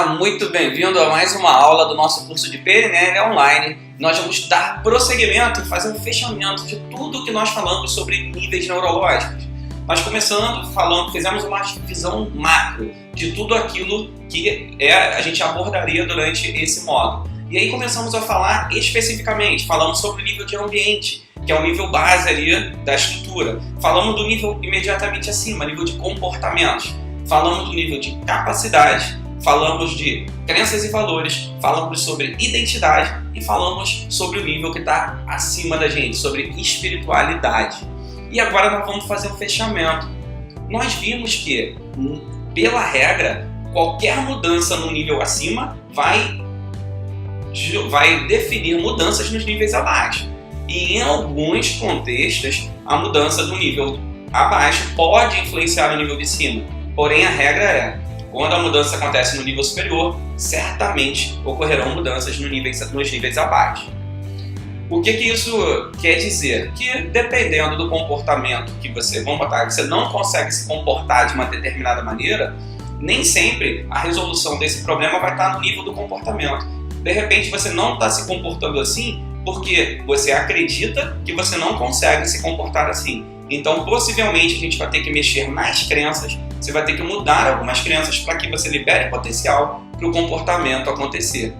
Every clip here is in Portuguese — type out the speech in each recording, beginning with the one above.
muito bem-vindo a mais uma aula do nosso curso de PNL online. Nós vamos dar prosseguimento e fazer um fechamento de tudo que nós falamos sobre níveis neurológicos. Nós fizemos uma visão macro de tudo aquilo que a gente abordaria durante esse módulo. E aí começamos a falar especificamente, falamos sobre o nível de ambiente, que é o nível base ali da estrutura. Falamos do nível imediatamente acima, nível de comportamentos. Falamos do nível de capacidade, falamos de crenças e valores, falamos sobre identidade e falamos sobre o nível que está acima da gente, sobre espiritualidade. E agora nós vamos fazer um fechamento. Nós vimos que, pela regra, qualquer mudança no nível acima vai definir mudanças nos níveis abaixo. E em alguns contextos, a mudança do nível abaixo pode influenciar o nível de cima. Porém, a regra é, quando a mudança acontece no nível superior, certamente ocorrerão mudanças nos níveis abaixo. O que isso quer dizer? Que dependendo do comportamento que você não consegue se comportar de uma determinada maneira, nem sempre a resolução desse problema vai estar no nível do comportamento. De repente você não está se comportando assim porque você acredita que você não consegue se comportar assim. Então, possivelmente, a gente vai ter que mexer nas crenças, você vai ter que mudar algumas crenças para que você libere potencial para o comportamento acontecer.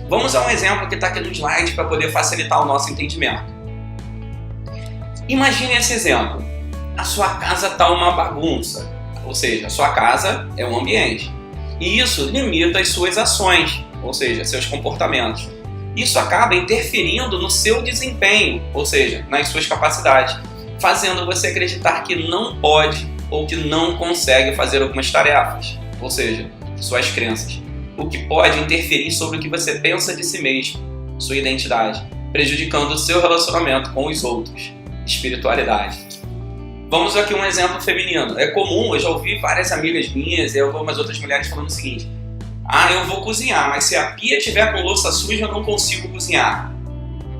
Vamos a um exemplo que está aqui no slide para poder facilitar o nosso entendimento. Imagine esse exemplo. A sua casa está uma bagunça, ou seja, a sua casa é um ambiente. E isso limita as suas ações, ou seja, seus comportamentos. Isso acaba interferindo no seu desempenho, ou seja, nas suas capacidades, fazendo você acreditar que não pode ou que não consegue fazer algumas tarefas, ou seja, suas crenças. O que pode interferir sobre o que você pensa de si mesmo, sua identidade, prejudicando o seu relacionamento com os outros, espiritualidade. Vamos aqui um exemplo feminino. É comum, eu já ouvi várias amigas minhas e algumas outras mulheres falando o seguinte: eu vou cozinhar, mas se a pia tiver com louça suja, eu não consigo cozinhar.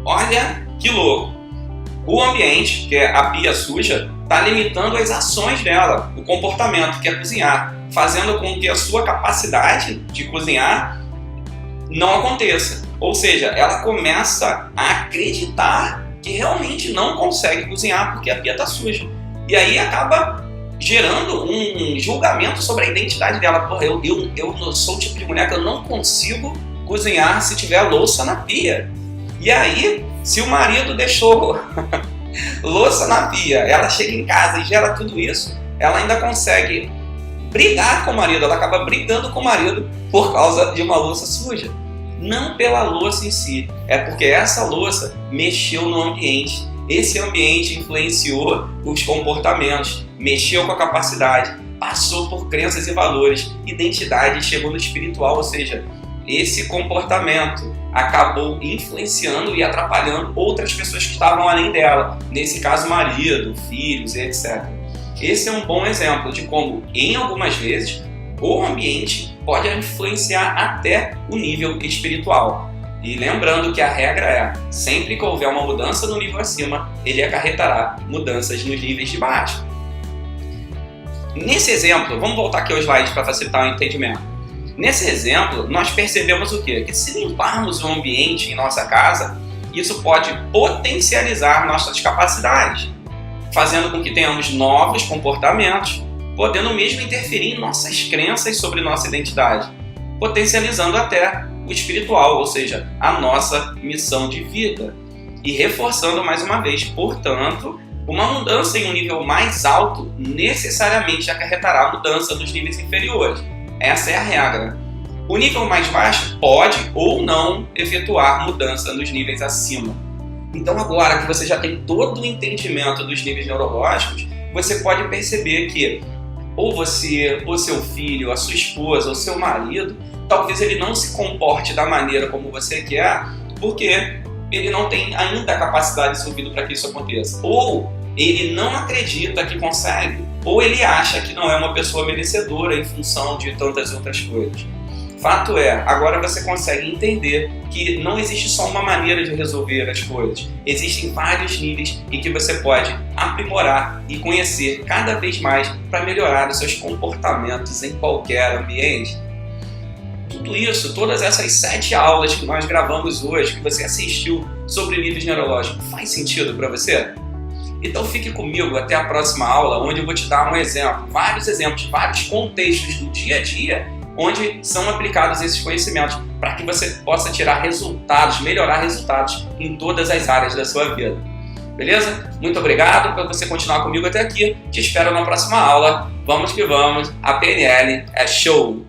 Olha que louco! O ambiente, que é a pia suja, está limitando as ações dela, o comportamento, que é cozinhar, fazendo com que a sua capacidade de cozinhar não aconteça. Ou seja, ela começa a acreditar que realmente não consegue cozinhar porque a pia está suja. E aí acaba gerando um julgamento sobre a identidade dela. Eu sou o tipo de mulher que eu não consigo cozinhar se tiver louça na pia. E aí, se o marido deixou louça na pia, ela chega em casa e gera tudo isso, ela ainda consegue brigar com o marido, ela acaba brigando com o marido por causa de uma louça suja. Não pela louça em si, é porque essa louça mexeu no ambiente. Esse ambiente influenciou os comportamentos, mexeu com a capacidade, passou por crenças e valores, identidade, chegou no espiritual, ou seja, esse comportamento acabou influenciando e atrapalhando outras pessoas que estavam além dela, nesse caso marido, filhos, etc. Esse é um bom exemplo de como, em algumas vezes, o ambiente pode influenciar até o nível espiritual. E lembrando que a regra é, sempre que houver uma mudança no nível acima, ele acarretará mudanças nos níveis de baixo. Nesse exemplo, vamos voltar aqui ao slide para facilitar o entendimento. Nesse exemplo, nós percebemos o quê? Que se limparmos o ambiente em nossa casa, isso pode potencializar nossas capacidades, fazendo com que tenhamos novos comportamentos, podendo mesmo interferir em nossas crenças sobre nossa identidade, potencializando até o espiritual, ou seja, a nossa missão de vida. E reforçando mais uma vez, portanto, uma mudança em um nível mais alto necessariamente acarretará mudança nos níveis inferiores. Essa é a regra. O nível mais baixo pode ou não efetuar mudança nos níveis acima. Então agora que você já tem todo o entendimento dos níveis neurológicos, você pode perceber que ou você, ou seu filho, a sua esposa, ou seu marido, talvez ele não se comporte da maneira como você quer, porque ele não tem ainda a capacidade desenvolvida para que isso aconteça. Ou ele não acredita que consegue, ou ele acha que não é uma pessoa merecedora em função de tantas outras coisas. Fato é, agora você consegue entender que não existe só uma maneira de resolver as coisas. Existem vários níveis em que você pode aprimorar e conhecer cada vez mais para melhorar os seus comportamentos em qualquer ambiente. tudo isso, todas essas 7 aulas que nós gravamos hoje, que você assistiu sobre níveis neurológicos, faz sentido para você? Então fique comigo até a próxima aula, onde eu vou te dar um exemplo, vários exemplos, vários contextos do dia a dia, onde são aplicados esses conhecimentos, para que você possa tirar resultados, melhorar resultados em todas as áreas da sua vida. Beleza? Muito obrigado por você continuar comigo até aqui. Te espero na próxima aula. Vamos que vamos. A PNL é show!